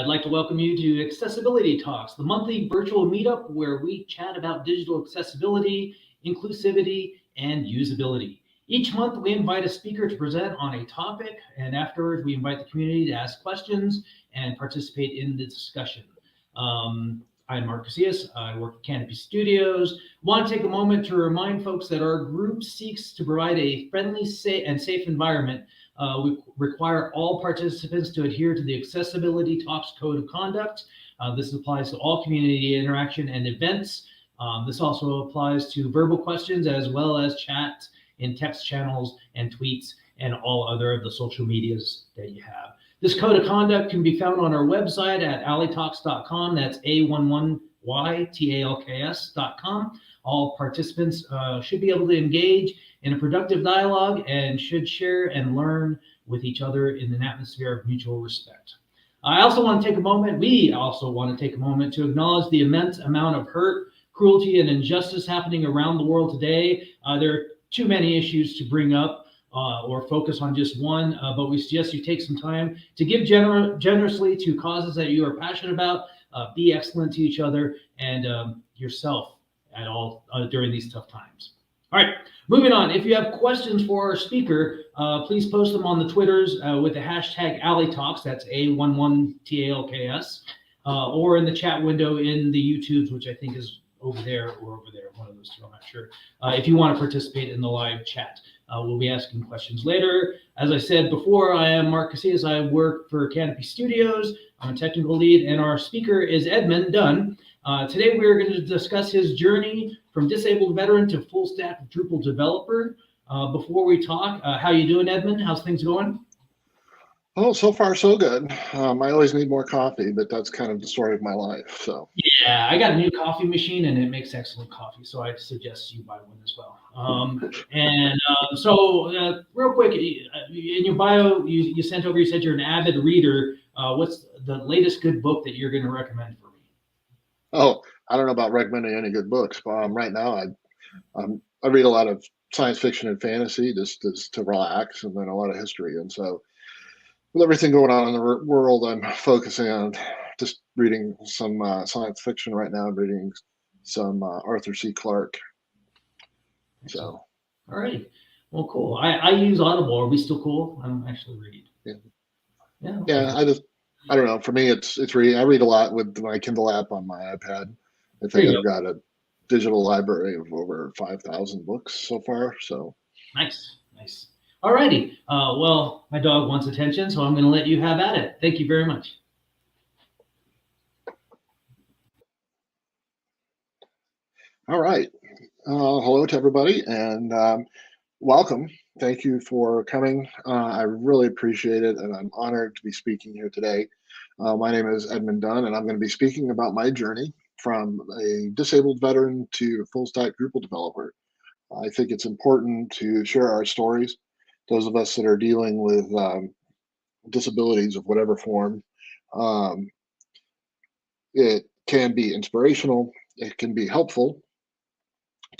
I'd like to welcome you to Accessibility Talks, the monthly virtual meetup where we chat about digital accessibility, inclusivity, and usability. Each month, we invite a speaker to present on a topic, and afterwards, we invite the community to ask questions and participate in the discussion. I'm Mark Casillas. I work at Canopy Studios. I want to take a moment to remind folks that our group seeks to provide a friendly, safe environment. We require all participants to adhere to the Accessibility Talks Code of Conduct. This applies to all community interaction and events. This also applies to verbal questions as well as chat in text channels and tweets and all other of the social medias that you have. This code of conduct can be found on our website at A11yTalks.com. That's A11yTalks.com. All participants should be able to engage in a productive dialogue and should share and learn with each other in an atmosphere of mutual respect. We also want to take a moment to acknowledge the immense amount of hurt, cruelty, and injustice happening around the world today. There are too many issues to bring up or focus on just one, but we suggest you take some time to give generously to causes that you are passionate about, be excellent to each other and yourself at all during these tough times. All right, moving on. If you have questions for our speaker, please post them on the Twitters with the hashtag AlleyTalks, that's A11TALKS, or in the chat window in the YouTubes, which I think is over there or over there, one of those two, I'm not sure. If you want to participate in the live chat, we'll be asking questions later. As I said before, I am Mark Casillas. I work for Canopy Studios. I'm a technical lead, and our speaker is Edmund Dunn. Today, we're going to discuss his journey from disabled veteran to full stack Drupal developer. Before we talk, how you doing, Edmund? How's things going? Oh, so far so good. I always need more coffee, but that's kind of the story of my life. So yeah, I got a new coffee machine and it makes excellent coffee, so I suggest you buy one as well. So real quick, in your bio, you sent over. You said you're an avid reader. What's the latest good book that you're going to recommend for me? Oh, I don't know about recommending any good books, but right now I read a lot of science fiction and fantasy just to relax, and then a lot of history, and so. With everything going on in the world, I'm focusing on just reading some science fiction right now. I'm reading some Arthur C. Clarke. Excellent. So, all right. Well, cool. I use Audible. Are we still cool? I don't actually read. Yeah. Okay. Yeah. I don't know. For me, it's reading. I read a lot with my Kindle app on my iPad. I think I've got a digital library of over 5,000 books so far. So nice. All righty. Well, my dog wants attention, so I'm going to let you have at it. Thank you very much. All right. Hello to everybody, and welcome. Thank you for coming. I really appreciate it, and I'm honored to be speaking here today. My name is Edmund Dunn, and I'm going to be speaking about my journey from a disabled veteran to a full-stack Drupal developer. I think it's important to share our stories. Those of us that are dealing with disabilities of whatever form, it can be inspirational, it can be helpful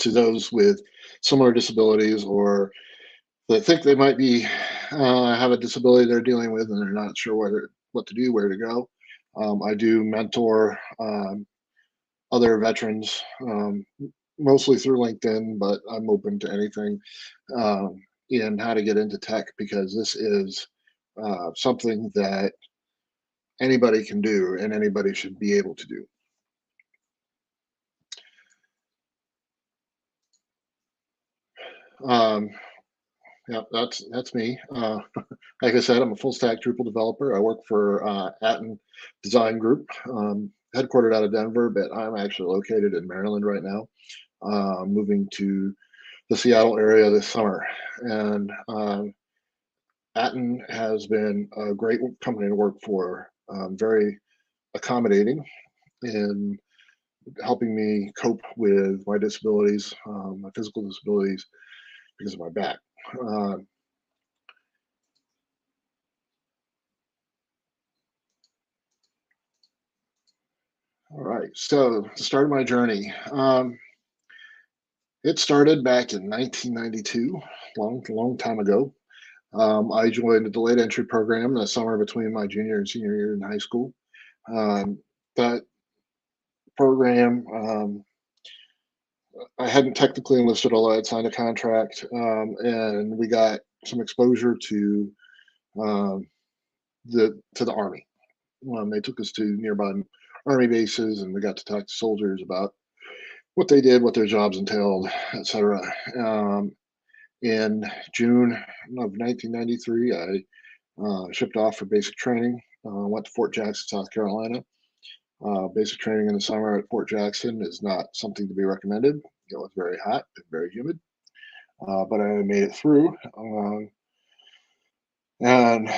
to those with similar disabilities or that think they might be have a disability they're dealing with and they're not sure what to do, where to go. I do mentor other veterans, mostly through LinkedIn, but I'm open to anything. In how to get into tech, because this is something that anybody can do and anybody should be able to do. Yeah, that's me. Like I said, I'm a full stack Drupal developer. I work for Edmunds Design Group, headquartered out of Denver, but I'm actually located in Maryland right now, moving to the Seattle area this summer. And Edmunds has been a great company to work for, very accommodating in helping me cope with my disabilities, my physical disabilities because of my back. All right, so the start of my journey. It started back in 1992, long time ago. I joined the delayed entry program in the summer between my junior and senior year in high school. That program, I hadn't technically enlisted, although I'd signed a contract, and we got some exposure to um, the Army. They took us to nearby Army bases, and we got to talk to soldiers about what they did, what their jobs entailed, etc. In June of 1993, I shipped off for basic training. Went to Fort Jackson, South Carolina. Basic training in the summer at Fort Jackson is not something to be recommended. It was very hot and very humid, but I made it through. And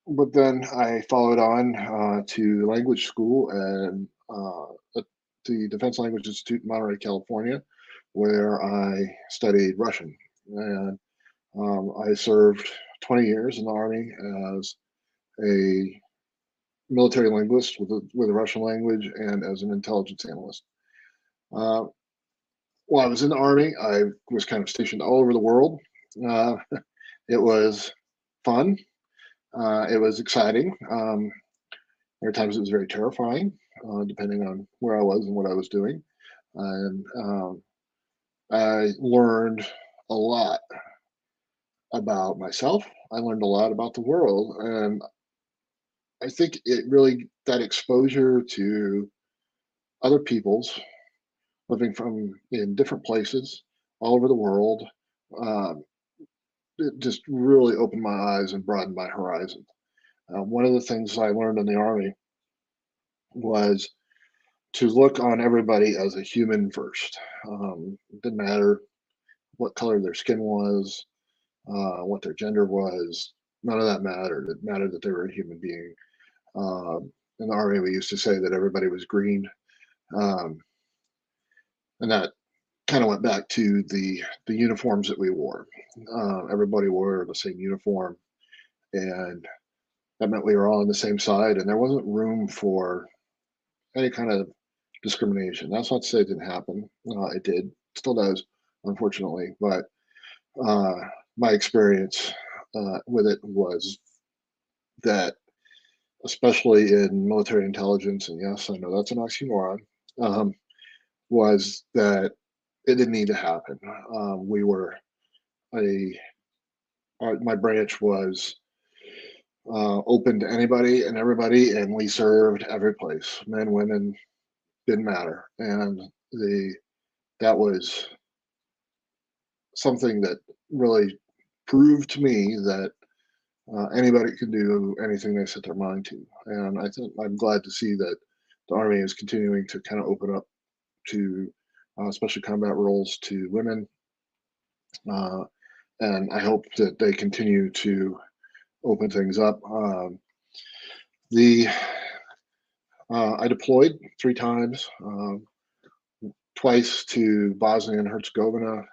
But then I followed on to language school and at the Defense Language Institute in Monterey, California, where I studied Russian. And I served 20 years in the Army as a military linguist with the Russian language and as an intelligence analyst. Uh, while I was in the Army, I was kind of stationed all over the world. Uh, it was fun. It was exciting. There were times it was very terrifying, depending on where I was and what I was doing. And I learned a lot about myself. I learned a lot about the world. And I think that exposure to other peoples living from in different places all over the world, um, it just really opened my eyes and broadened my horizon. One of the things I learned in the Army was to look on everybody as a human first. It didn't matter what color their skin was, what their gender was. None of that mattered. It mattered that they were a human being. In the Army, we used to say that everybody was green, um, and that kind of went back to the uniforms that we wore. Everybody wore the same uniform, and that meant we were all on the same side, and there wasn't room for any kind of discrimination. That's not to say it didn't happen. It did, still does, unfortunately. But uh, my experience with it was that, especially in military intelligence, and yes, I know that's an oxymoron, um, was that it didn't need to happen. We were a my branch was open to anybody and everybody, and we served every place, men, women, didn't matter, and the that was something that really proved to me that anybody can do anything they set their mind to. And I think I'm glad to see that the Army is continuing to kind of open up to, especially combat roles, to women. Uh, and I hope that they continue to open things up. The I deployed 3 times, twice to Bosnia and Herzegovina.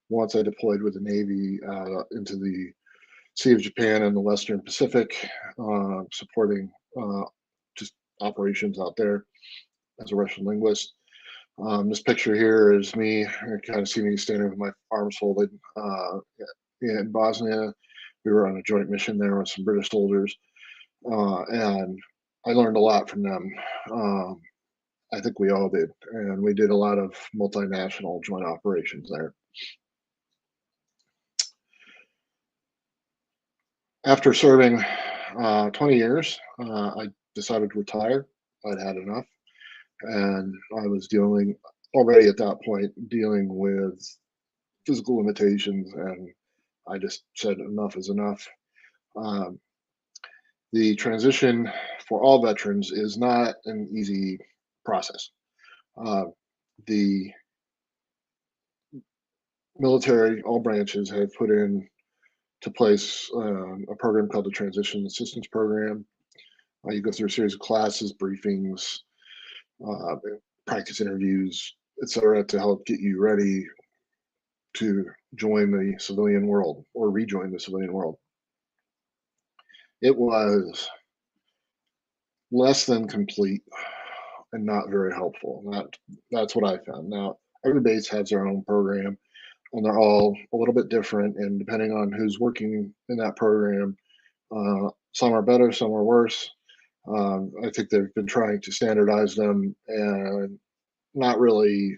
Once I deployed with the Navy into the Sea of Japan and the Western Pacific, supporting just operations out there as a Russian linguist. This picture here is me. You kind of see me standing with my arms folded. In Bosnia, we were on a joint mission there with some British soldiers, and I learned a lot from them. I think we all did, and we did a lot of multinational joint operations there. After serving 20 years, I decided to retire. I'd had enough, and I was dealing already at that point dealing with physical limitations, and I just said enough is enough. Um, the transition for all veterans is not an easy process. Uh, the military, all branches, have put in to place a program called the Transition Assistance Program. You go through a series of classes, briefings, uh, practice interviews, etc., to help get you ready to join the civilian world or rejoin the civilian world. It was less than complete and not very helpful. That's what I found. Now, every base has their own program, and they're all a little bit different. And depending on who's working in that program, some are better, some are worse. I think they've been trying to standardize them and not really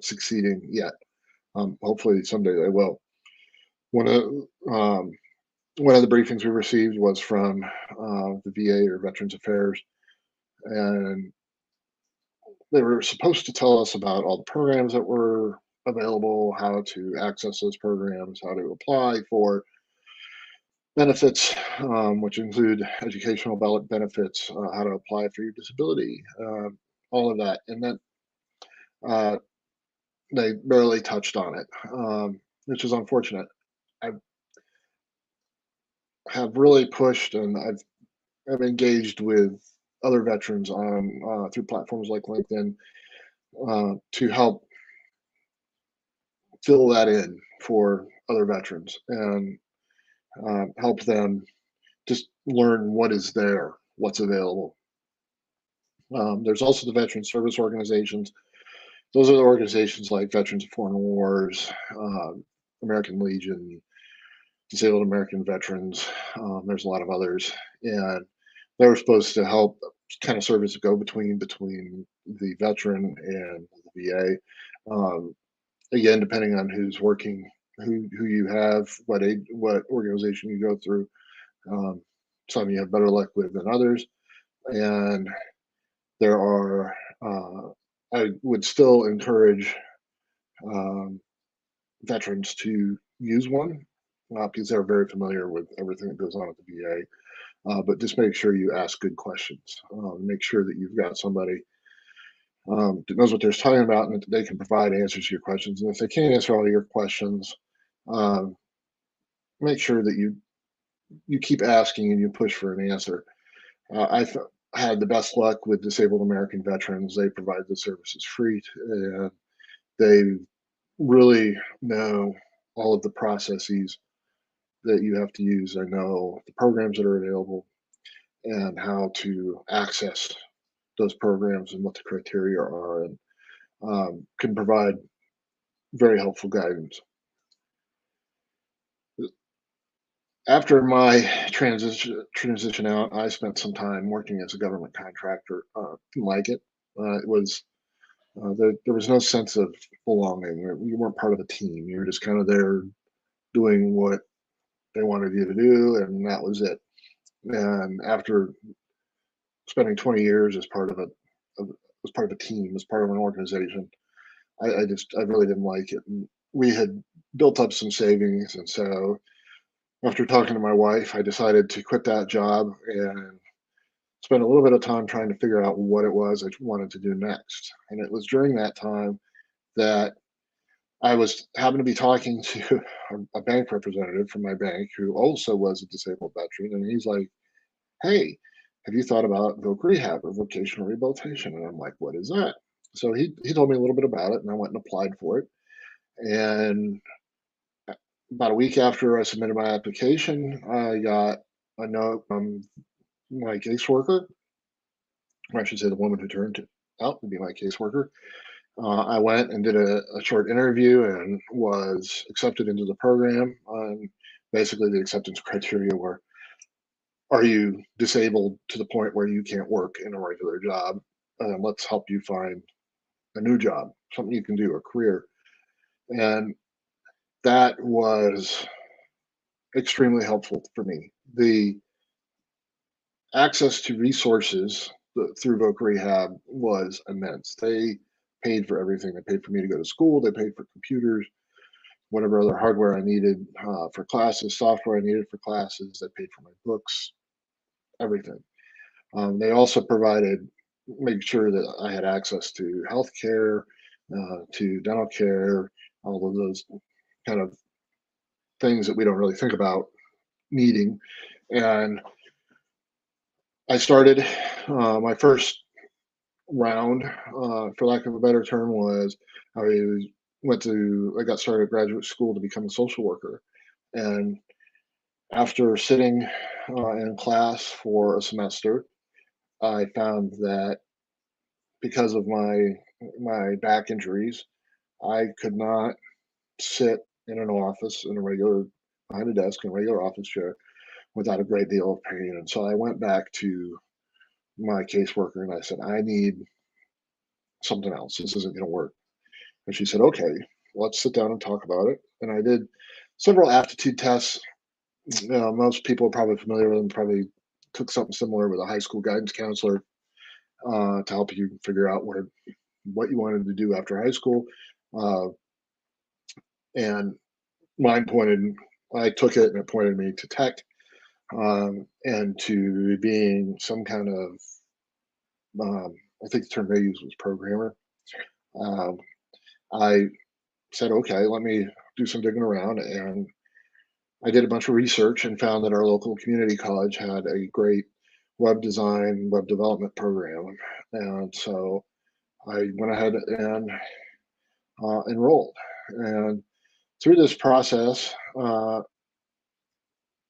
succeeding yet. Hopefully someday they will. One of um, one of the briefings we received was from the VA or Veterans Affairs, and they were supposed to tell us about all the programs that were available, how to access those programs, how to apply for benefits, which include educational benefits, how to apply for your disability, all of that. And then uh, they barely touched on it, which is unfortunate. I have really pushed and I've engaged with other veterans on through platforms like LinkedIn to help fill that in for other veterans and help them just learn what is there, what's available. There's also the veteran service organizations. Those are the organizations like Veterans of Foreign Wars, American Legion, Disabled American Veterans. There's a lot of others, and they were supposed to help kind of serve as a go-between between the veteran and the VA. Again, depending on who's working, who you have, what organization you go through. Um, some you have better luck with than others, and there are. I would still encourage um, veterans to use one because they're very familiar with everything that goes on at the VA. But just make sure you ask good questions. Make sure that you've got somebody that knows what they're talking about and that they can provide answers to your questions. And if they can't answer all your questions, um, make sure that you keep asking and you push for an answer. I've had the best luck with disabled American veterans. They provide the services free, and they really know all of the processes that you have to use. I know the programs that are available and how to access those programs and what the criteria are, and can provide very helpful guidance. After my transition out, I spent some time working as a government contractor. Didn't like it. It was there was no sense of belonging. You weren't part of a team. You were just kind of there doing what they wanted you to do, and that was it. And after spending 20 years as part of as part of a team, as part of an organization, I really didn't like it. And we had built up some savings, and so after talking to my wife, I decided to quit that job and spend a little bit of time trying to figure out what it was I wanted to do next. And it was during that time that I was happened to be talking to a bank representative from my bank who also was a disabled veteran, and he's like, "Hey, have you thought about voc rehab or vocational rehabilitation?" And I'm like, "What is that?" So he told me a little bit about it, and I went and applied for it. And about a week after I submitted my application, I got a note from my caseworker, or I should say the woman who turned out to be my caseworker. I went and did a short interview and was accepted into the program. Basically, the acceptance criteria were: are you disabled to the point where you can't work in a regular job? Let's help you find a new job, something you can do, a career. And that was extremely helpful for me. The access to resources through Voc Rehab was immense. They paid for everything. They paid for me to go to school. They paid for computers, whatever other hardware I needed for classes, software I needed for classes. They paid for my books, everything. They also provided, made sure that I had access to healthcare, to dental care, all of those kind of things that we don't really think about needing. And I started my first round, for lack of a better term, was I got started at graduate school to become a social worker. And after sitting in class for a semester, I found that because of my back injuries, I could not sit in an office in a regular behind a desk in a regular office chair without a great deal of pain. And so I went back to my caseworker and I said, I need something else. This isn't going to work. And she said, okay, let's sit down and talk about it. And I did several aptitude tests. Most people are probably familiar with them, probably took something similar with a high school guidance counselor to help you figure out what you wanted to do after high school. Uh, and mine I took it and it pointed me to tech and to being some kind of, I think the term they used was programmer. Um, I said, okay, let me do some digging around. And I did a bunch of research and found that our local community college had a great web design, web development program. And so I went ahead and enrolled. And through this process, I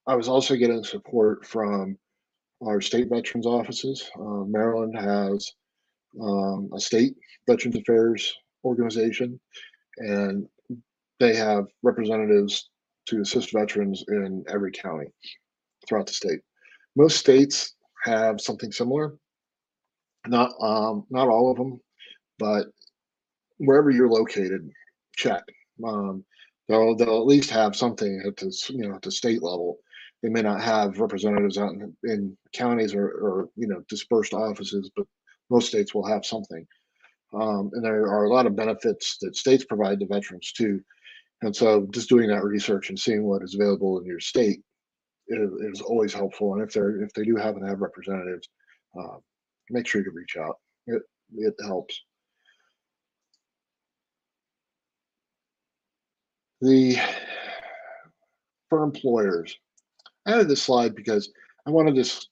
was also getting support from our state veterans offices. Maryland has a state Veterans Affairs organization, and they have representatives to assist veterans in every county throughout the state. Most states have something similar, not all of them, but wherever you're located, check. Um, they'll at least have something at this, at the state level. They may not have representatives out in counties or dispersed offices, but most states will have something. And there are a lot of benefits that states provide to veterans too. And so just doing that research and seeing what is available in your state is always helpful. And if they do happen to have representatives, uh, make sure you reach out. It helps. The For employers, I added this slide because I wanted this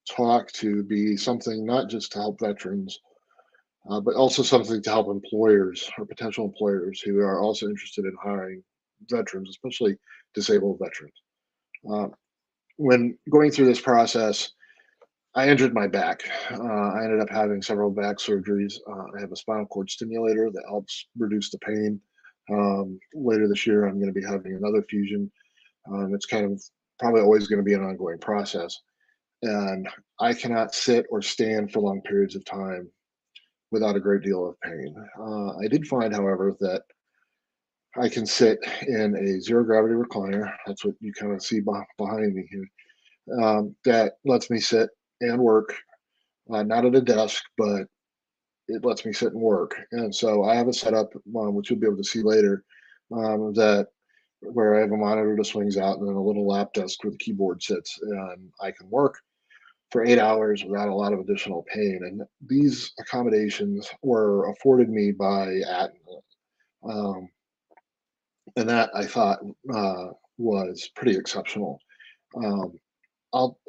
talk to be something not just to help veterans, but also something to help employers or potential employers who are also interested in hiring veterans, especially disabled veterans. Uh, when going through this process, I injured my back. I ended up having several back surgeries. I have a spinal cord stimulator that helps reduce the pain. Later this year, I'm going to be having another fusion. It's kind of probably always going to be an ongoing process. And I cannot sit or stand for long periods of time without a great deal of pain. I did find, however, that I can sit in a zero gravity recliner. That's what you kind of see behind me here. That lets me sit and work, not at a desk, but it lets me sit and work. And so I have a setup, which you'll be able to see later, that where I have a monitor that swings out and then a little lap desk where the keyboard sits, and I can work for 8 hours without a lot of additional pain. And these accommodations were afforded me by Edmund. Um, and that I thought was pretty exceptional. Um, I'll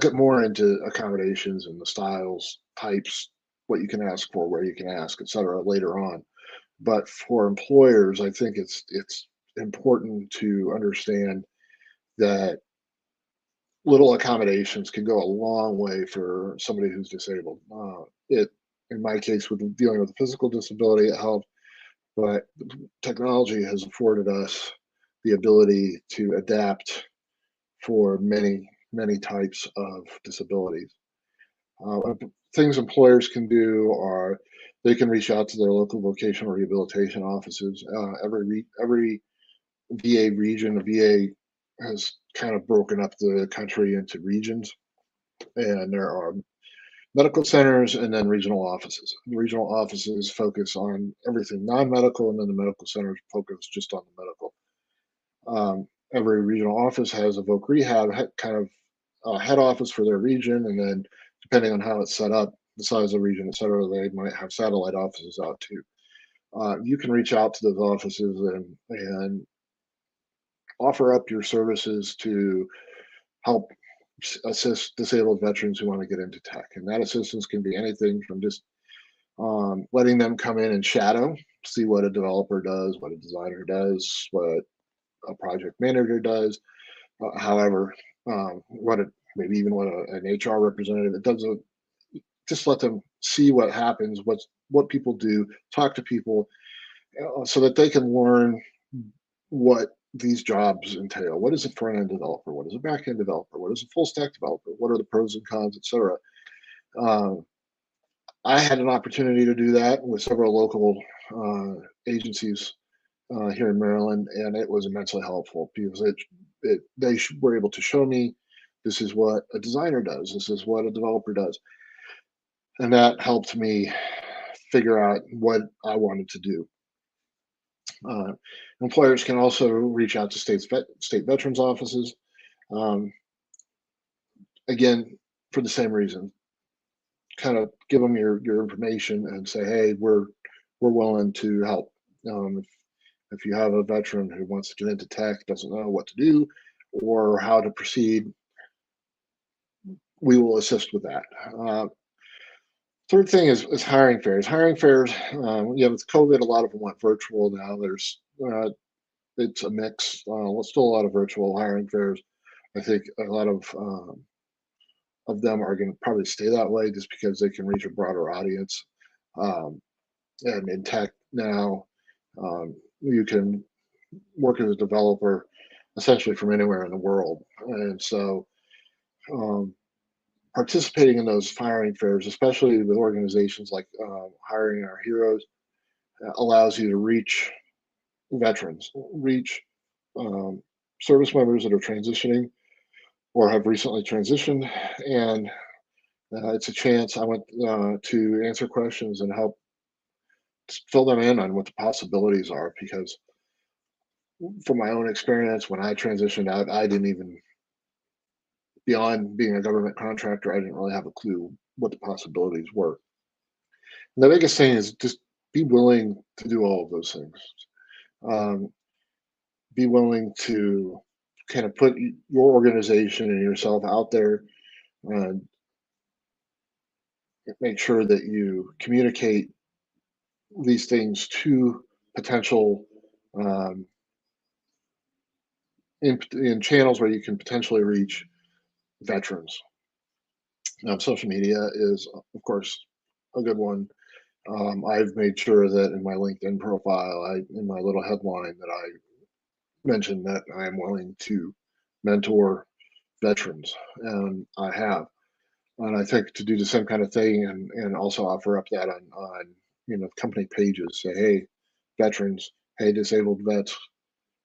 get more into accommodations and the styles, types, what you can ask for, where you can ask, et cetera, later on. But for employers, I think it's important to understand that little accommodations can go a long way for somebody who's disabled. In my case, with dealing with a physical disability, it helped, but technology has afforded us the ability to adapt for many types of disabilities. Things employers can do are they can reach out to their local vocational rehabilitation offices. Every VA region, the VA has kind of broken up the country into regions, and there are medical centers and then regional offices. The regional offices focus on everything non-medical, and then the medical centers focus just on the medical. Every regional office has a voc rehab kind of head office for their region, and then depending on how it's set up, the size of the region, et cetera, they might have satellite offices out too. You can reach out to those offices and offer up your services to help assist disabled veterans who want to get into tech. And that assistance can be anything from just letting them come in and shadow, see what a developer does, what a designer does, what a project manager does, however, what it, maybe even what an HR representative, it does just let them see what happens, what people do, talk to people, so that they can learn what these jobs entail. What is a front end developer? What is a back end developer? What is a full stack developer? What are the pros and cons, etc. I had an opportunity to do that with several local agencies here in Maryland, and it was immensely helpful because they were able to show me this is what a designer does, this is what a developer does, and that helped me figure out what I wanted to do. Employers can also reach out to state veterans offices, um, again, for the same reason. Kind of give them your information and say, hey, we're willing to help. If you have a veteran who wants to get into tech, doesn't know what to do or how to proceed, we will assist with that. Third thing is hiring fairs. Hiring fairs, with COVID, a lot of them went virtual now. It's a mix. Still a lot of virtual hiring fairs. I think a lot of them are going to probably stay that way just because they can reach a broader audience. And in tech now, you can work as a developer essentially from anywhere in the world. And so participating in those hiring fairs, especially with organizations like Hiring Our Heroes, allows you to reach veterans, reach service members that are transitioning or have recently transitioned. And it's a chance I went to answer questions and help fill them in on what the possibilities are, because from my own experience, when I transitioned out, I didn't even, beyond being a government contractor, I didn't really have a clue what the possibilities were. And the biggest thing is just be willing to do all of those things. Be willing to kind of put your organization and yourself out there, and make sure that you communicate these things to potential in channels where you can potentially reach veterans. Social media is, of course, a good one. I've made sure that in my LinkedIn profile, in my little headline, that I mentioned that I am willing to mentor veterans, and I have. And I think to do the same kind of thing, and also offer up that on company pages, say, hey, veterans, hey, disabled vets,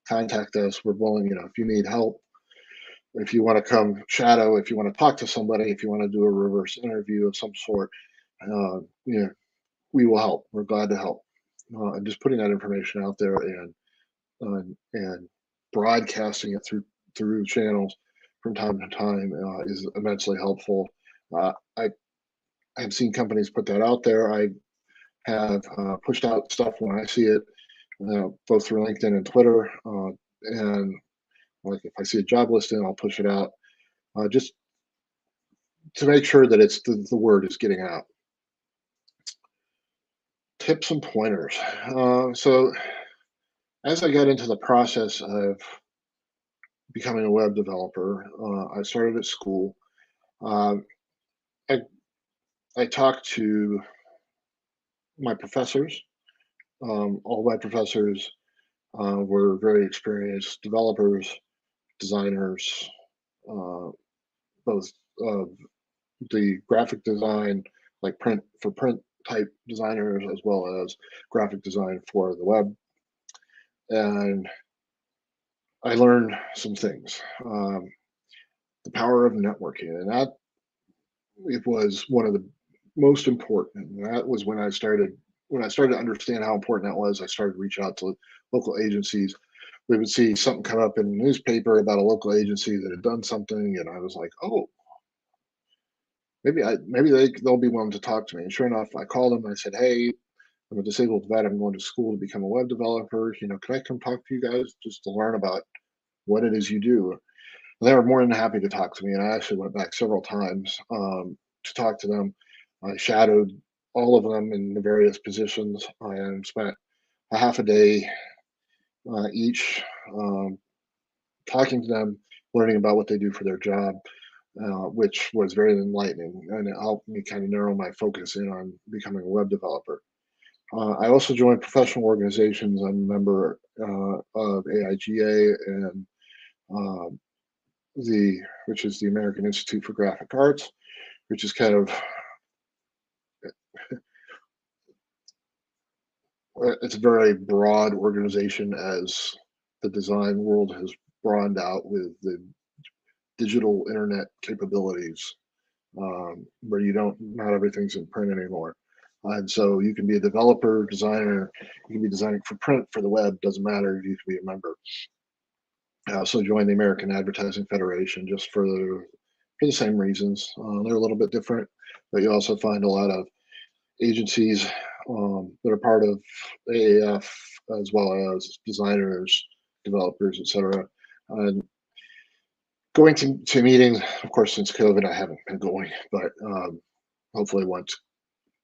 contact us. We're willing, if you need help, if you want to come shadow, if you want to talk to somebody, if you want to do a reverse interview of some sort, we will help. We're glad to help. And just putting that information out there and broadcasting it through channels from time to time is immensely helpful. I have seen companies put that out there. I have pushed out stuff when I see it, both through LinkedIn and Twitter. And like if I see a job listing, I'll push it out just to make sure that the word is getting out. Tips and pointers. So as I got into the process of becoming a web developer, I started at school. I talked to my professors. All my professors were very experienced developers, designers, both the graphic design, like print type designers, as well as graphic design for the web. And I learned some things. The power of networking, and that it was one of the most important. And that was when I started to understand how important that was. I started to reach out to local agencies. We would see something come up in the newspaper about a local agency that had done something, and I was like, oh, maybe they'll be willing to talk to me. And sure enough, I called them and I said, hey, I'm a disabled vet. I'm going to school to become a web developer. Can I come talk to you guys just to learn about what it is you do? And they were more than happy to talk to me. And I actually went back several times to talk to them. I shadowed all of them in the various positions. I spent a half a day each talking to them, learning about what they do for their job, which was very enlightening. And it helped me kind of narrow my focus in on becoming a web developer. I also joined professional organizations. I'm a member of AIGA and which is the American Institute for Graphic Arts, which is kind of it's a very broad organization as the design world has broadened out with the digital internet capabilities, where not everything's in print anymore. And so you can be a developer, designer, you can be designing for print, for the web, doesn't matter, you can be a member. I also joined the American Advertising Federation just for the same reasons. They're a little bit different, but you also find a lot of agencies that are part of AAF, as well as designers, developers, etc. And going to meetings, of course, since COVID, I haven't been going, but hopefully once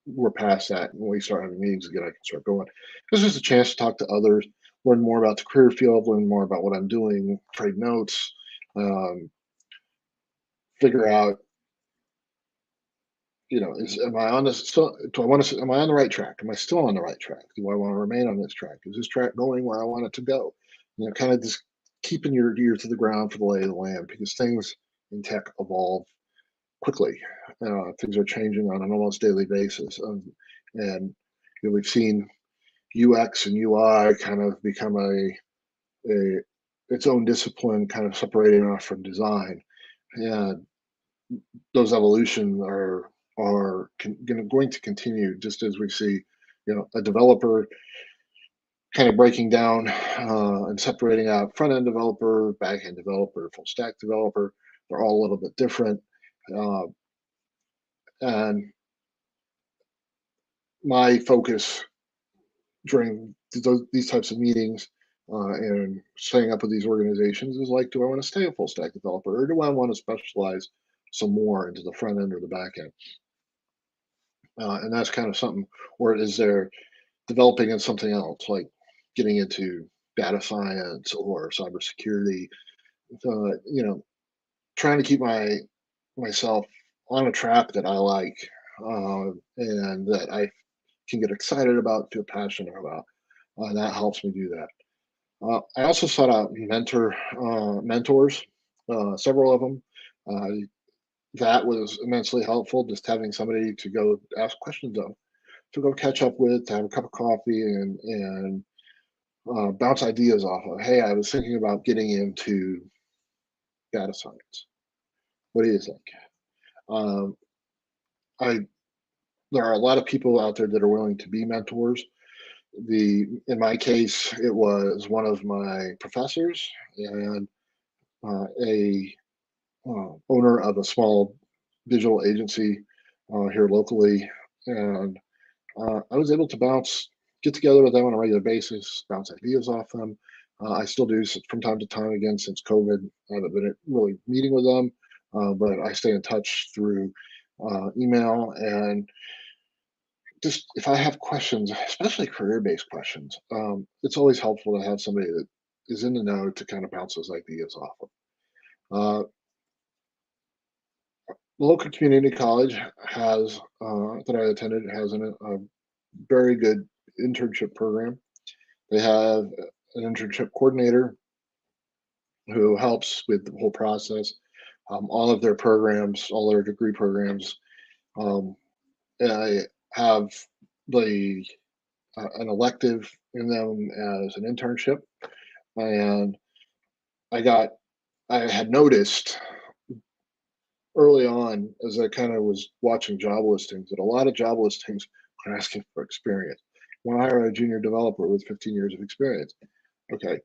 we're past that and we start having meetings again, I can start going. This is a chance to talk to others, learn more about the career field, learn more about what I'm doing, trade notes, figure out, am I on this? So, am I on the right track? Am I still on the right track? Do I want to remain on this track? Is this track going where I want it to go? Kind of just keeping your ear to the ground for the lay of the land, because things in tech evolve quickly. Things are changing on an almost daily basis. And we've seen UX and UI kind of become a its own discipline, kind of separating off from design. And those evolution are going to continue, just as we see, a developer kind of breaking down and separating out front end developer, back end developer, full stack developer. They're all a little bit different. And my focus during these types of meetings and staying up with these organizations is like, do I want to stay a full stack developer, or do I want to specialize some more into the front end or the back end? And that's kind of something, or is there developing in something else, like getting into data science or cybersecurity? Trying to keep myself on a track that I like, and that I can get excited about, feel passionate about. That helps me do that. I also sought out mentors, several of them. That was immensely helpful, just having somebody to go ask questions of, to go catch up with, to have a cup of coffee and bounce ideas off of. Hey, I was thinking about getting into data science. What do you think? Um, there are a lot of people out there that are willing to be mentors. In my case, it was one of my professors and a owner of a small digital agency here locally, and I was able to get together with them on a regular basis, bounce ideas off them. I still do from time to time. Again, since COVID, I haven't been really meeting with them, but I stay in touch through email. And just if I have questions, especially career-based questions, it's always helpful to have somebody that is in the know to kind of bounce those ideas off of. The local community college that I attended has a very good internship program. They have an internship coordinator who helps with the whole process. All of their programs, all their degree programs, I have an elective in them as an internship, and I had noticed early on, as I kind of was watching job listings, that a lot of job listings are asking for experience. Want to hire a junior developer with 15 years of experience? Okay,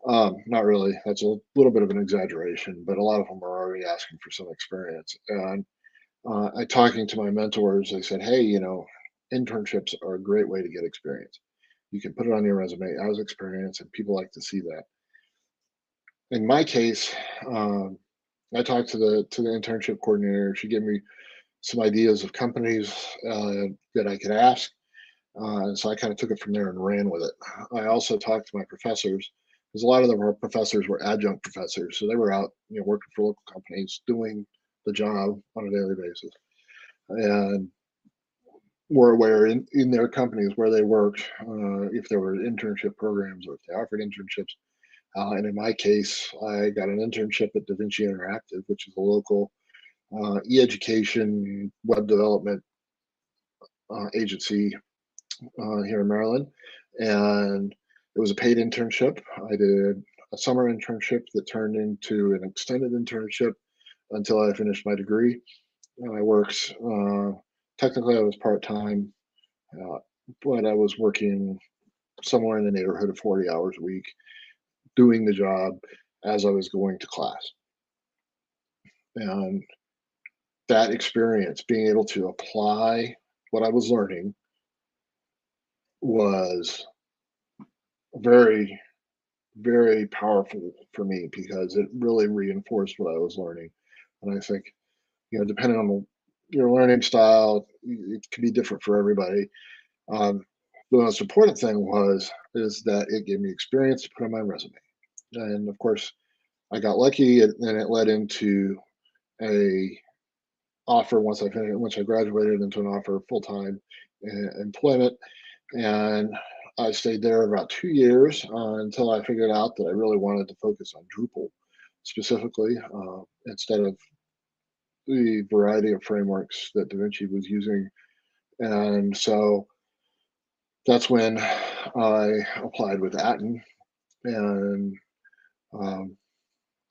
not really. That's a little bit of an exaggeration, but a lot of them are already asking for some experience. And talking to my mentors, they said, "Hey, internships are a great way to get experience. You can put it on your resume as experience, and people like to see that." In my case, I talked to the internship coordinator. She gave me some ideas of companies that I could ask. And so I kind of took it from there and ran with it. I also talked to my professors, because a lot of them, our professors were adjunct professors. So they were out, working for local companies, doing the job on a daily basis. And were aware in their companies where they worked, if there were internship programs or if they offered internships. And in my case, I got an internship at DaVinci Interactive, which is a local e-education web development agency here in Maryland, and it was a paid internship. I did a summer internship that turned into an extended internship until I finished my degree. And I worked, technically I was part-time, uh, but I was working somewhere in the neighborhood of 40 hours a week, doing the job as I was going to class. And that experience, being able to apply what I was learning, was very, very powerful for me because it really reinforced what I was learning. And I think, depending on your learning style, it can be different for everybody. Um, the most important thing is that it gave me experience to put on my resume. And of course, I got lucky, and it led into a offer once I graduated, into an offer of full-time employment. And I stayed there about 2 years until I figured out that I really wanted to focus on Drupal specifically, instead of the variety of frameworks that DaVinci was using. And so that's when I applied with Atten, and um,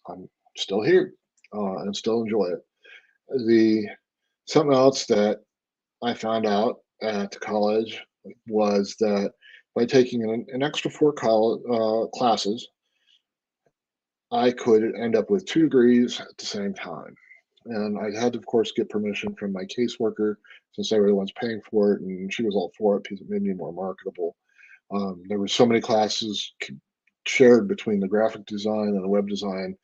I'm still here and still enjoy it. The Something else that I found out at college was that by taking an extra four classes, I could end up with 2 degrees at the same time. And I had to, of course, get permission from my caseworker, since they were the ones paying for it, and she was all for it because it made me more marketable. There were so many classes shared between the graphic design and the web design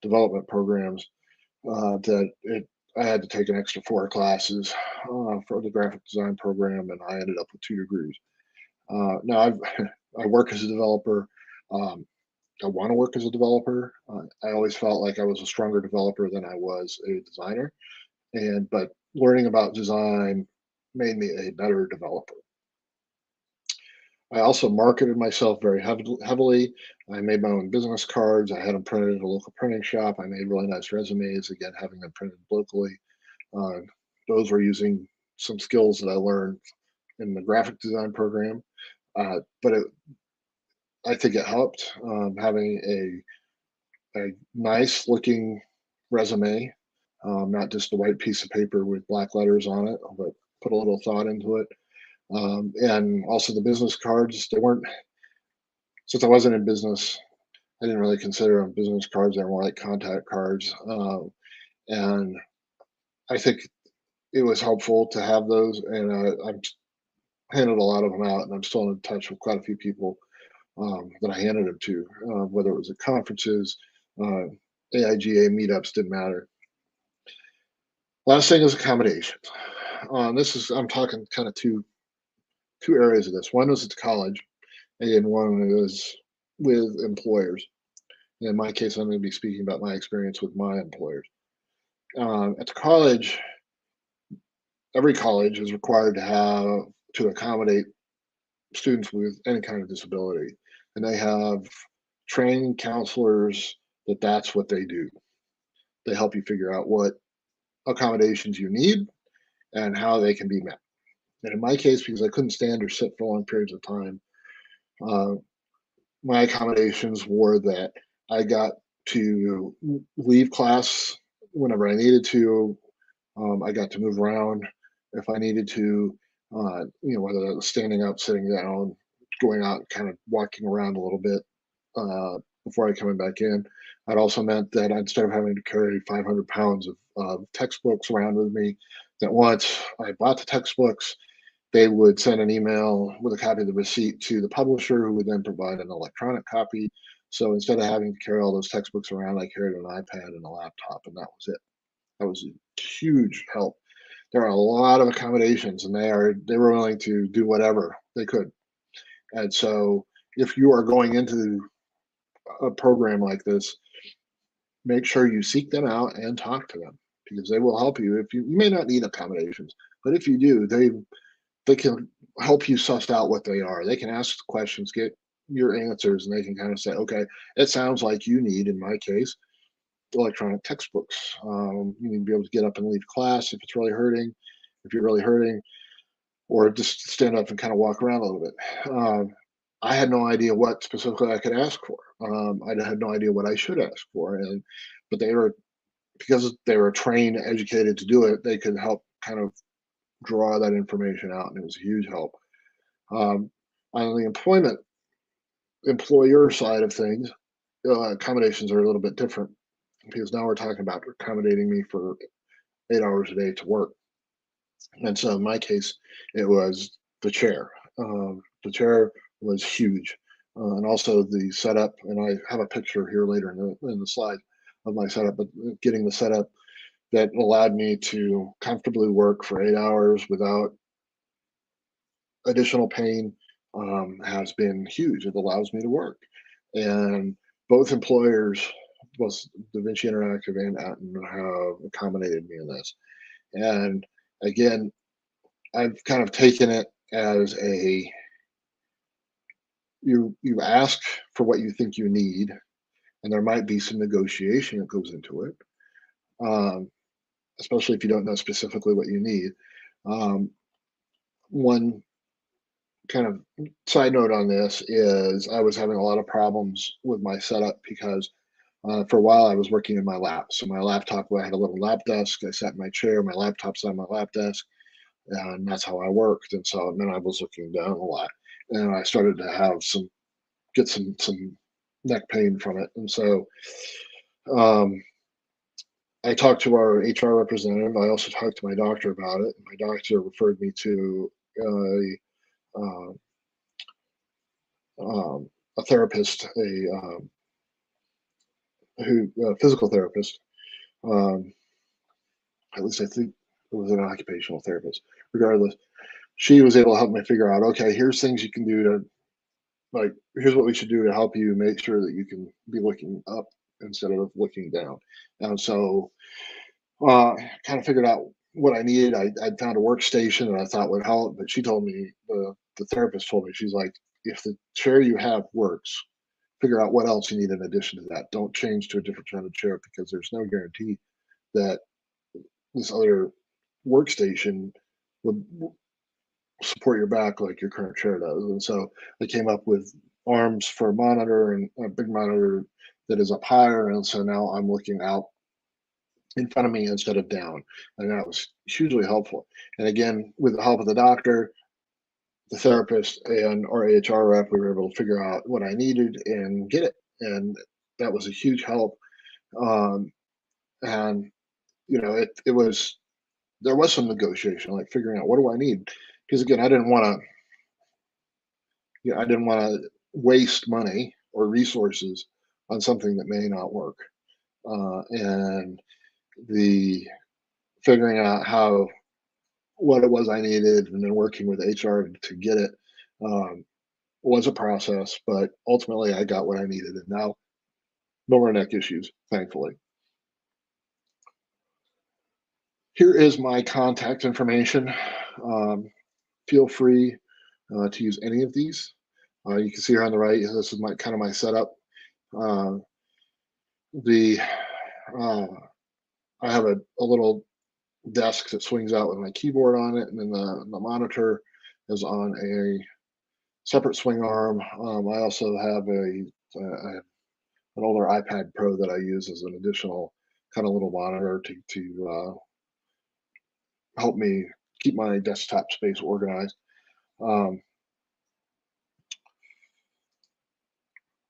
development programs I had to take an extra 4 classes for the graphic design program, and I ended up with 2 degrees. Now I work as a developer. Um, I want to work as a developer. I always felt like I was a stronger developer than I was a designer, but learning about design made me a better developer. I also marketed myself very heavily. I made my own business cards. I had them printed at a local printing shop. I made really nice resumes, again, having them printed locally. Uh, those were using some skills that I learned in the graphic design program. But I think it helped, having a nice looking resume, not just a white piece of paper with black letters on it, but put a little thought into it. And also the business cards, they weren't, since I wasn't in business, I didn't really consider them business cards. They were more like contact cards. And I think it was helpful to have those. And I've handed a lot of them out, and I'm still in touch with quite a few people that I handed them to, whether it was at conferences, uh, AIGA meetups, didn't matter. Last thing is accommodations. I'm talking kind of two areas of this. One was at college, and one is with employers. In my case, I'm going to be speaking about my experience with my employers. At the college, every college is required to accommodate students with any kind of disability, and they have trained counselors that's what they do. They help you figure out what accommodations you need and how they can be met. And in my case, because I couldn't stand or sit for long periods of time, uh, my accommodations were that I got to leave class whenever I needed to. I got to move around if I needed to, whether that was standing up, sitting down, going out, kind of walking around a little bit before I coming back in. It also meant that instead of having to carry 500 pounds of textbooks around with me, that once I bought the textbooks, they would send an email with a copy of the receipt to the publisher, who would then provide an electronic copy. So instead of having to carry all those textbooks around, I carried an iPad and a laptop, and that was it. That was a huge help. There are a lot of accommodations, and they were willing to do whatever they could. And so if you are going into a program like this, make sure you seek them out and talk to them, because they will help you. If you may not need accommodations, but if you do, they can help you suss out what they are. They can ask questions, get your answers, and they can kind of say, okay, it sounds like you need, in my case, electronic textbooks. You need to be able to get up and leave class if it's really hurting. If you're really hurting, or just stand up and kind of walk around a little bit. I had no idea what specifically I could ask for. I had no idea what I should ask for, but they were, because they were trained, educated to do it. They could help kind of draw that information out, and it was a huge help. Um, on the employer side of things, accommodations are a little bit different, because now we're talking about accommodating me for 8 hours a day to work. And so in my case, it was the chair. The chair was huge, and also the setup. And I have a picture here later in the slide of my setup, but getting the setup that allowed me to comfortably work for 8 hours without additional pain has been huge. It allows me to work. And both employers, both DaVinci Interactive and Atten, have accommodated me in this. And again, I've kind of taken it as you ask for what you think you need, and there might be some negotiation that goes into it, um, especially if you don't know specifically what you need. One kind of side note on this is I was having a lot of problems with my setup because for a while I was working in my lap. So my laptop, I had a little lap desk. I sat in my chair, my laptop's on my lap desk, and that's how I worked. And so then I was looking down a lot, and I started to have some neck pain from it. And so um, I talked to our HR representative. I also talked to my doctor about it. My doctor referred me to uh, a therapist, a physical therapist. Um, at least I think it was an occupational therapist. Regardless, she was able to help me figure out, okay, here's things you can do to, like, here's what we should do to help you make sure that you can be looking up instead of looking down. And so kind of figured out what I needed. I found a workstation that I thought would help, but she told me, the therapist told me, she's like, if the chair you have works, figure out what else you need in addition to that. Don't change to a different kind of chair, because there's no guarantee that this other workstation would support your back like your current chair does. And so I came up with arms for a monitor, and a big monitor that is up higher. And so now I'm looking out in front of me instead of down. And that was hugely helpful. And again, with the help of the doctor, the therapist, and our HR rep, we were able to figure out what I needed and get it. And that was a huge help. Um, and it was, there was some negotiation, like figuring out what do I need, because again, I didn't want to waste money or resources on something that may not work. And the figuring out what it was I needed, and then working with HR to get it, was a process. But ultimately, I got what I needed, and now no more neck issues, thankfully. Here is my contact information. Feel free to use any of these. You can see here on the right, this is my kind of my setup. Uh, the I have a little desk that swings out with my keyboard on it, and then the monitor is on a separate swing arm. I also have an older iPad Pro that I use as an additional kind of little monitor to help me keep my desktop space organized. Um,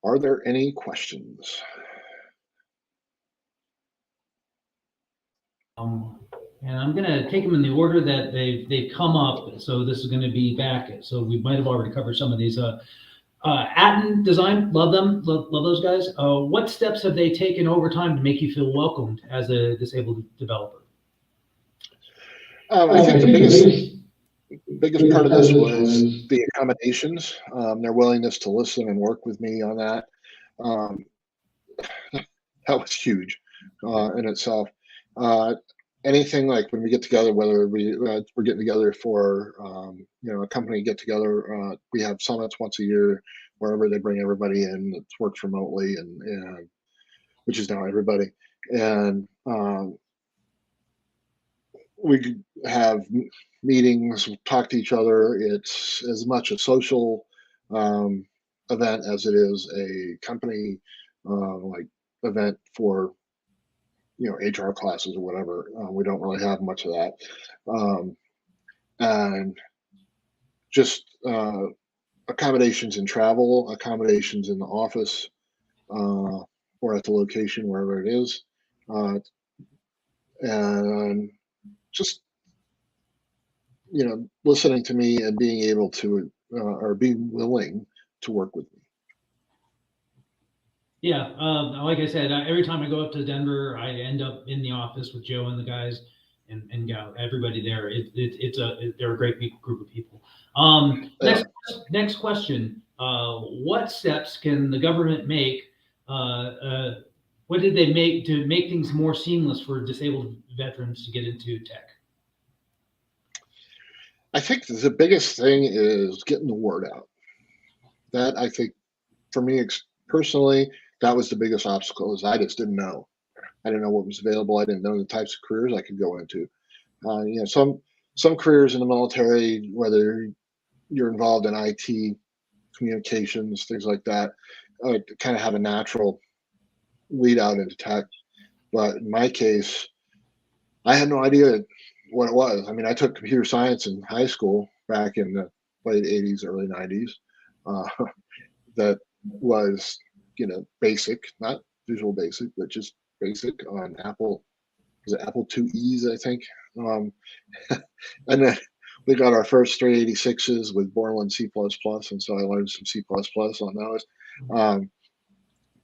are there any questions? And I'm going to take them in the order that they've come up. So this is going to be back. So we might have already covered some of these. Atten Design, love them, love those guys. What steps have they taken over time to make you feel welcomed as a disabled developer? I think the biggest part of this was the accommodations, their willingness to listen and work with me on that. Um, that was huge in itself. Anything like when we get together, whether we're getting together for a company get together, we have summits once a year wherever they bring everybody in that works remotely, and which is now everybody. And we have meetings, talk to each other. It's as much a social um, event as it is a company like event for HR classes or whatever. We don't really have much of that, and just accommodations in travel, accommodations in the office, or at the location wherever it is, and just listening to me and being able to or being willing to work with me. Yeah, like I said, every time I go up to Denver, I end up in the office with Joe and the guys and Gal, everybody there. They're a great group of people. Yeah. Next question. What steps can the government make? Uh, uh, what did they make to make things more seamless for disabled veterans to get into tech? I think the biggest thing is getting the word out. That I think for me personally, that was the biggest obstacle is I just didn't know. I didn't know what was available. I didn't know the types of careers I could go into. Some careers in the military, whether you're involved in IT, communications, things like that, kind of have a natural lead out into tech. But in my case, I had no idea what it was. I mean, I took computer science in high school back in the late 80s, early 90s. Uh, that was, basic, not Visual Basic, but just basic on Apple. Was it Apple IIe's, I think? Um, and then we got our first 386s with Borland C++, and so I learned some C++ on those. Um,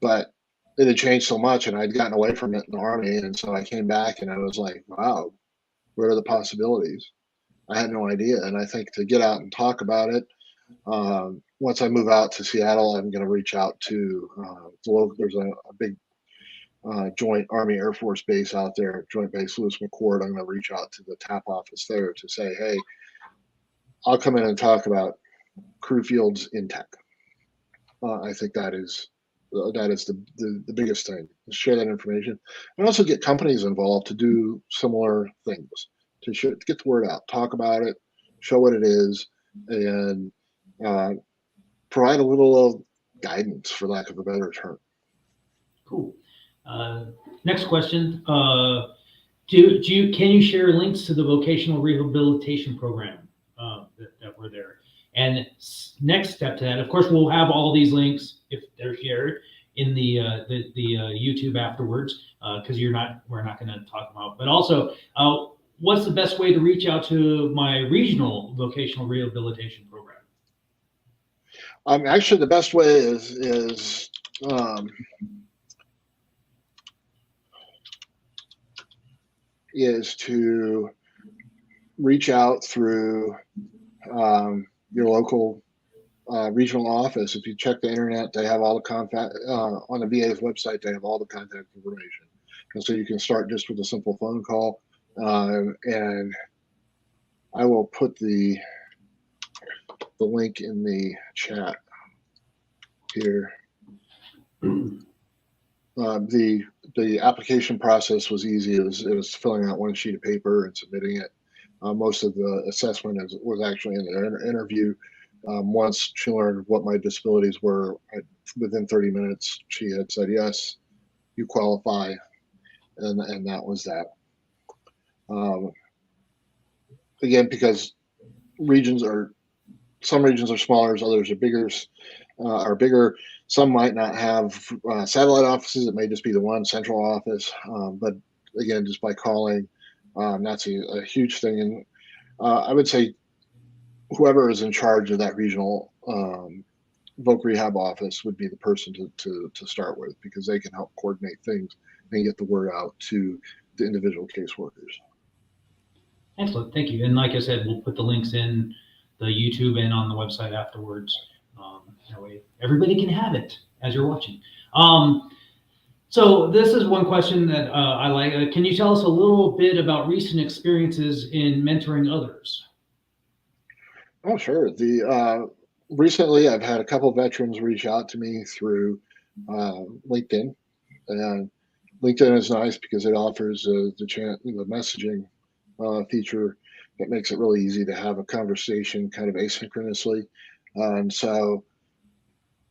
but it had changed so much, and I'd gotten away from it in the Army, and so I came back, and I was like, wow, what are the possibilities? I had no idea, and I think to get out and talk about it, once I move out to Seattle, I'm going to reach out to there's a big joint Army Air Force base out there, Joint Base Lewis McChord. I'm going to reach out to the TAP office there to say, hey, I'll come in and talk about crew fields in tech. I think that is the biggest thing. Share that information, and also get companies involved to do similar things to get the word out, talk about it, show what it is, and provide a little guidance, for lack of a better term. Cool. Next question. Can you share links to the vocational rehabilitation program that were there? And next step to that, of course, we'll have all these links if they're shared in the YouTube afterwards, because we're not going to talk about. But also, what's the best way to reach out to my regional vocational rehabilitation program? Actually, the best way is to reach out through your local regional office. If you check the internet, they have all the contact on the VA's website. They have all the contact information, and so you can start just with a simple phone call. And I will put the link in the chat here. The application process was easy. It was filling out one sheet of paper and submitting it. Most of the assessment was actually in the interview. Once she learned what my disabilities were, within 30 minutes, she had said, yes, you qualify. And that was that. Again, because some regions are smaller, others are bigger. Some might not have satellite offices. It may just be the one central office. But again, just by calling, that's a huge thing. And I would say whoever is in charge of that regional voc rehab office would be the person to start with, because they can help coordinate things and get the word out to the individual caseworkers. Excellent, thank you. And like I said, we'll put the links in the YouTube and on the website afterwards. That way everybody can have it as you're watching. So this is one question that I like. Can you tell us a little bit about recent experiences in mentoring others? Oh, sure. Recently, I've had a couple of veterans reach out to me through LinkedIn, and LinkedIn is nice because it offers the messaging feature that makes it really easy to have a conversation kind of asynchronously. And so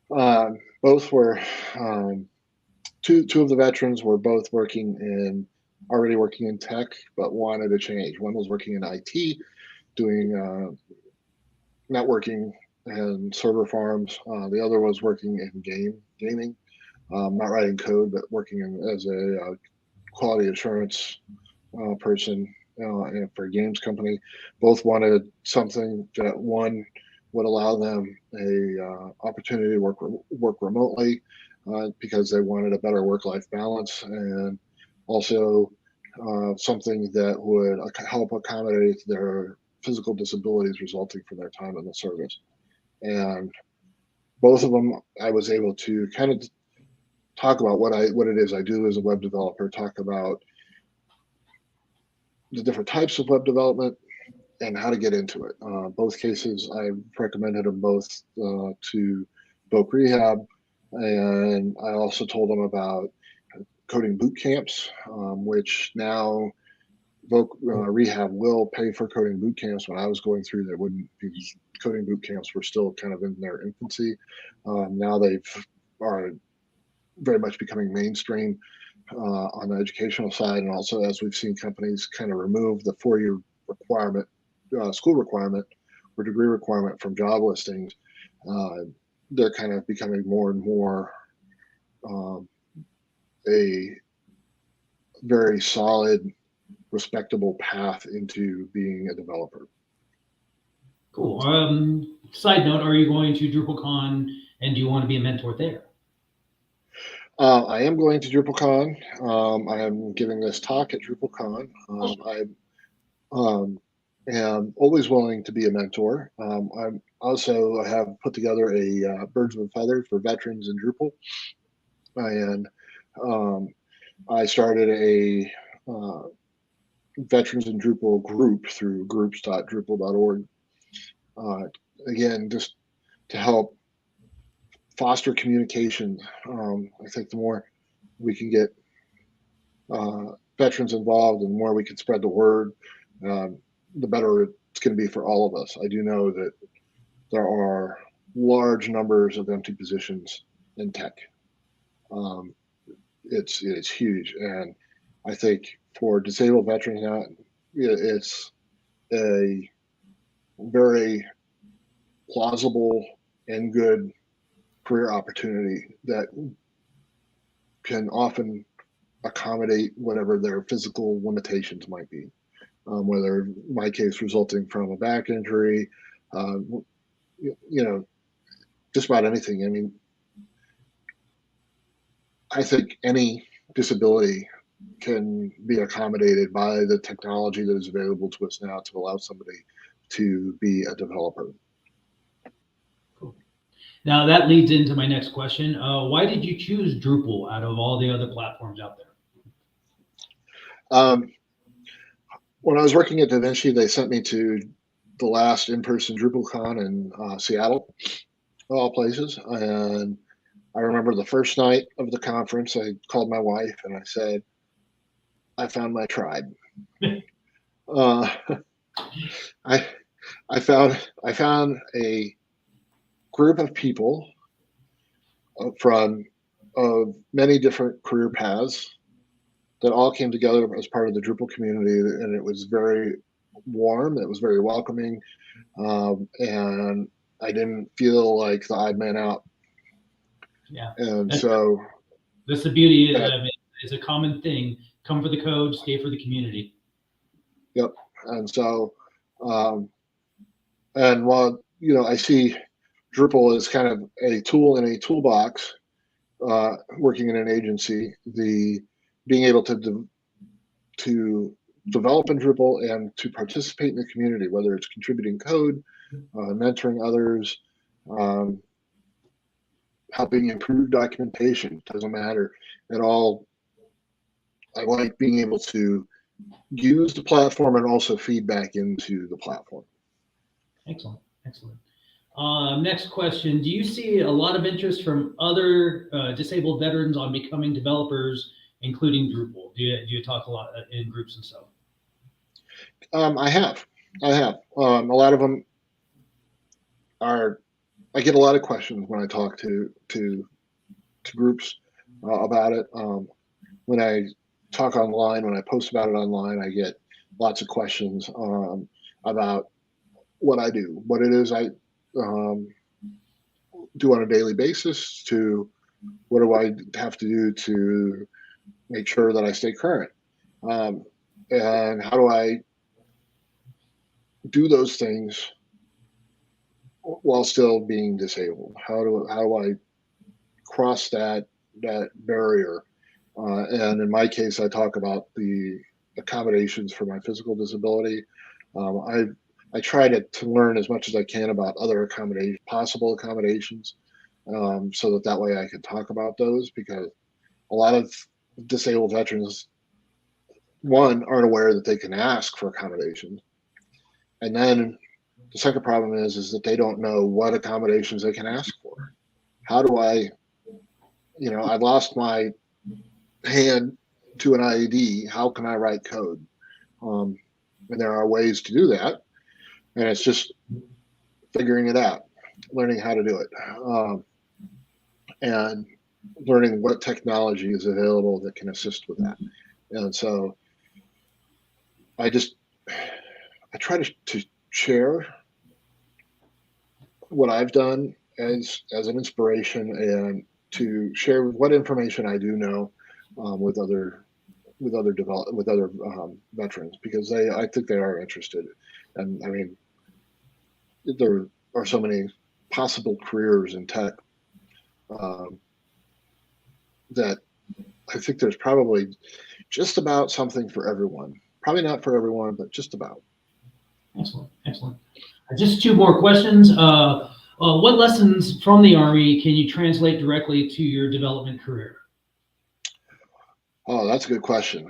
both were two of the veterans were both already working in tech, but wanted to change. One was working in IT, doing networking and server farms. The other was working in gaming, not writing code, but working as a quality assurance person and for a games company. Both wanted something that one would allow them a opportunity to work remotely because they wanted a better work-life balance, and also something that would help accommodate their physical disabilities resulting from their time in the service. And both of them, I was able to kind of talk about what it is I do as a web developer, talk about the different types of web development and how to get into it. Both cases, I recommended them both to Voc Rehab, and I also told them about coding boot camps, which now Voc Rehab will pay for coding boot camps. When I was going through, there wouldn't be. Coding boot camps were still kind of in their infancy. Now they are very much becoming mainstream on the educational side, and also as we've seen companies kind of remove the 4-year requirement, school requirement or degree requirement from job listings, they're kind of becoming more and more a very solid, respectable path into being a developer. Cool. Side note, are you going to DrupalCon and do you want to be a mentor there? I am going to DrupalCon. I am giving this talk at DrupalCon. I am always willing to be a mentor. I'm also have put together a Birds of a Feather for veterans in Drupal, and I started a veterans in Drupal group through groups.drupal.org. Again, just to help foster communication. I think the more we can get veterans involved and the more we can spread the word, the better it's going to be for all of us. I do know that there are large numbers of empty positions in tech. It's huge, and I think for disabled veterans now, it's a very plausible and good career opportunity that can often accommodate whatever their physical limitations might be, whether in my case resulting from a back injury, just about anything. I mean, I think any disability can be accommodated by the technology that is available to us now to allow somebody to be a developer. Cool. Now that leads into my next question. Why did you choose Drupal out of all the other platforms out there? When I was working at DaVinci, they sent me to the last in-person DrupalCon in Seattle, of all places. And I remember the first night of the conference, I called my wife and I said, I found my tribe. I found a group of people from many different career paths that all came together as part of the Drupal community, and it was very warm. It was very welcoming, and I didn't feel like the odd man out. Yeah, and so that's the beauty. It's a common thing. Come for the code, stay for the community. Yep. And so, and while I see Drupal as kind of a tool in a toolbox, working in an agency, the being able to develop in Drupal and to participate in the community, whether it's contributing code, mentoring others, helping improve documentation, doesn't matter at all. I like being able to use the platform and also feedback into the platform. Excellent. Next question. Do you see a lot of interest from other disabled veterans on becoming developers, including Drupal? Do you talk a lot in groups and stuff? I have. A lot of them are. I get a lot of questions when I talk to groups about it. When I talk online, when I post about it online, I get lots of questions about what I do, what it is I um, do on a daily basis, to what do I have to do to make sure that I stay current, um, and how do I do those things while still being disabled? How do I cross that barrier? And in my case, I talk about the accommodations for my physical disability. I try to learn as much as I can about other possible accommodations, so that way I can talk about those, because a lot of disabled veterans, one, aren't aware that they can ask for accommodations, and then the second problem is that they don't know what accommodations they can ask for. How do I, I lost my hand to an IED. How can I write code? Um, and there are ways to do that, and it's just figuring it out, learning how to do it, and learning what technology is available that can assist with that. And so I just I try to share what I've done as an inspiration, and to share what information I do know with other veterans, because I think they are interested. And I mean, there are so many possible careers in tech, um, that I think there's probably just about something for everyone. Probably not for everyone, but just about. Excellent, excellent. Just two more questions. What lessons from the Army can you translate directly to your development career? Oh, that's a good question.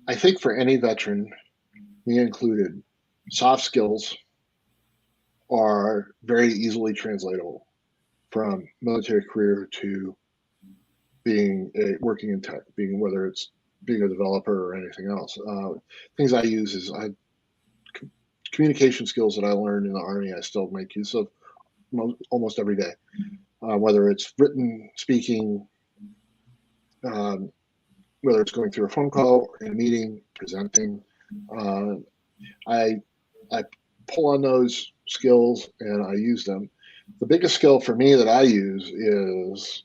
I think for any veteran, me included, soft skills are very easily translatable from military career to working in tech, whether it's being a developer or anything else. Things I use is communication skills that I learned in the Army. I still make use of almost every day, whether it's written, speaking, um, whether it's going through a phone call or in a meeting, presenting. Uh, I I pull on those skills and I use them. The biggest skill for me that I use is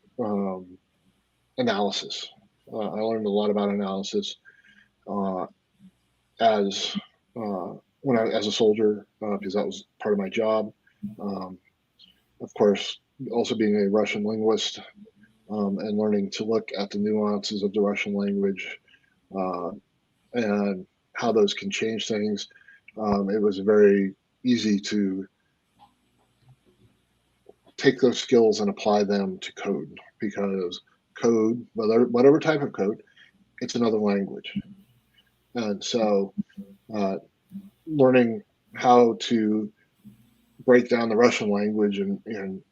analysis. I learned a lot about analysis uh, as as a soldier, because that was part of my job. Um, of course, also being a Russian linguist, and learning to look at the nuances of the Russian language, uh, and how those can change things. It was very easy to take those skills and apply them to code, because code, whatever type of code, it's another language. And so uh, learning how to break down the Russian language, and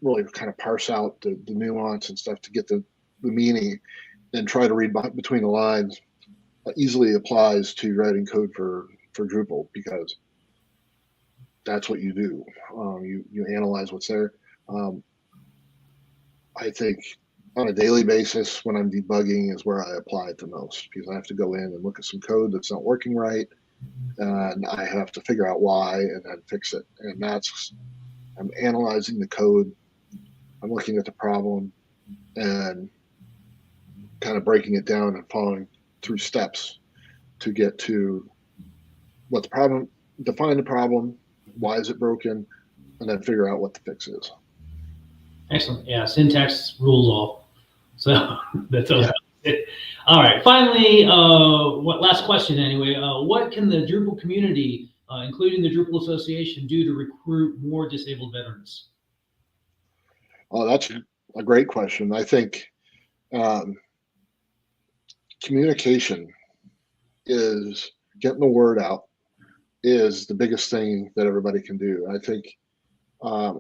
really kind of parse out the nuance and stuff to get the meaning, and try to read between the lines, easily applies to writing code for Drupal, because that's what you do. You analyze what's there. Um, I think on a daily basis, when I'm debugging, is where I apply it the most, because I have to go in and look at some code that's not working right, and I have to figure out why and then fix it. And I'm analyzing the code, I'm looking at the problem, and kind of breaking it down and following through steps to get to what the problem, define the problem, why is it broken, and then figure out what the fix is. Excellent. Yeah, syntax rules all. So that's all. Yeah. All right. Finally, what last question anyway? What can the Drupal community, including the Drupal Association, do to recruit more disabled veterans? Oh, that's a great question. I think um, communication is getting the word out is the biggest thing that everybody can do. I think um,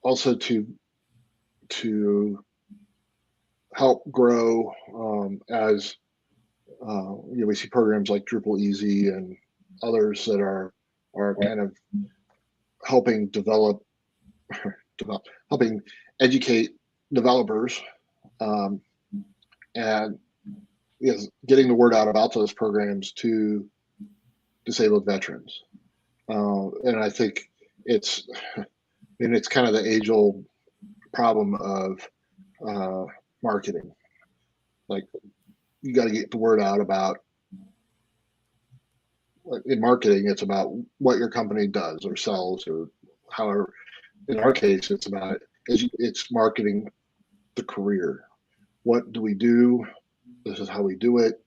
also to help grow, as we see programs like Drupal Easy and others that are kind of helping helping educate developers, and getting the word out about those programs to disabled veterans. And I think it's kind of the age-old problem of marketing. Like, you got to get the word out about, in marketing, it's about what your company does or sells, or however. In our case, it's marketing the career. What do we do? This is how we do it.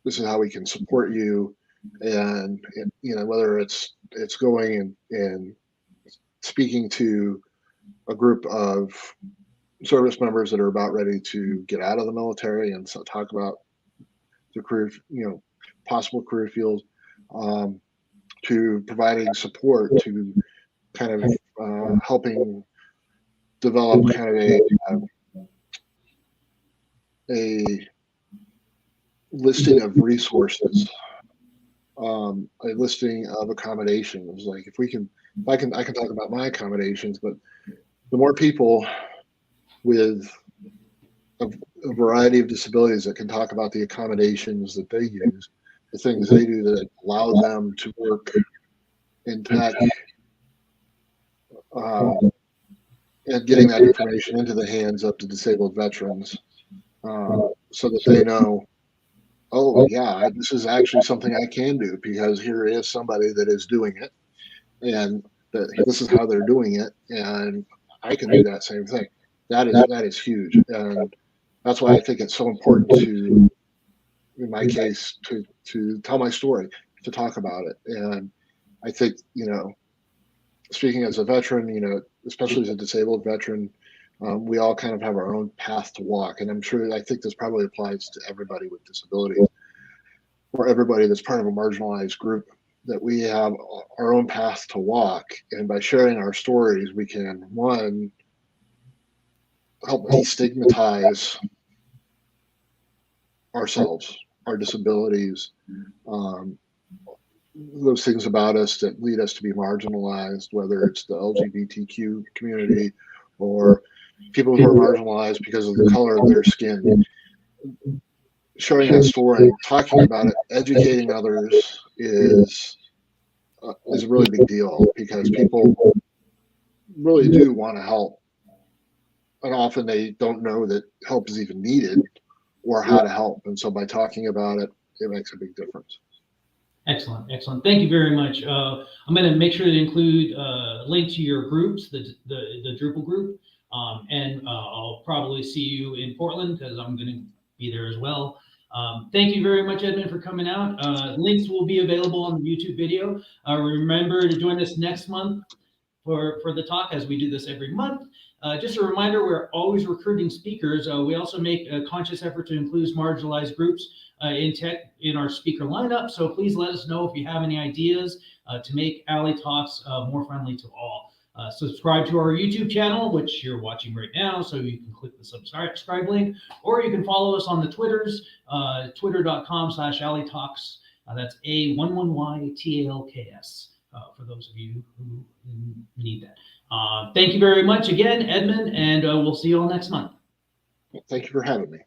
This is how we can support you. And whether it's going and speaking to a group of service members that are about ready to get out of the military and so talk about the career, possible career fields, to providing support, to kind of helping develop kind of a listing of resources, a listing of accommodations. Like, I can talk about my accommodations, but the more people with a variety of disabilities that can talk about the accommodations that they use, the things they do that allow them to work in tech, and getting that information into the hands of the disabled veterans, so that they know, oh yeah, this is actually something I can do, because here is somebody that is doing it, and this is how they're doing it, and I can do that same thing. That is huge, and that's why I think it's so important to, in my case, to tell my story, to talk about it. And I think, speaking as a veteran, especially as a disabled veteran, we all kind of have our own path to walk. And I think this probably applies to everybody with disabilities, or everybody that's part of a marginalized group, that we have our own path to walk. And by sharing our stories, we can, one, help destigmatize ourselves, our disabilities, those things about us that lead us to be marginalized, whether it's the LGBTQ community or people who are marginalized because of the color of their skin. Sharing that story, talking about it, educating others is a really big deal, because people really do want to help, and often they don't know that help is even needed or how to help. And so by talking about it, it makes a big difference. Excellent, excellent. Thank you very much. I'm going to make sure to include a link to your groups, the Drupal group, and I'll probably see you in Portland, because I'm going to be there as well. Thank you very much, Edmund, for coming out. Links will be available on the YouTube video. Remember to join us next month for the talk, as we do this every month. Just a reminder, we're always recruiting speakers. We also make a conscious effort to include marginalized groups in tech in our speaker lineup. So please let us know if you have any ideas to make A11yTalks more friendly to all. Subscribe to our YouTube channel, which you're watching right now, so you can click the subscribe link, or you can follow us on the Twitters, twitter.com/A11yTalks. That's A11yTalks. For those of you who need that. Thank you very much again, Edmund, and we'll see you all next month. Thank you for having me.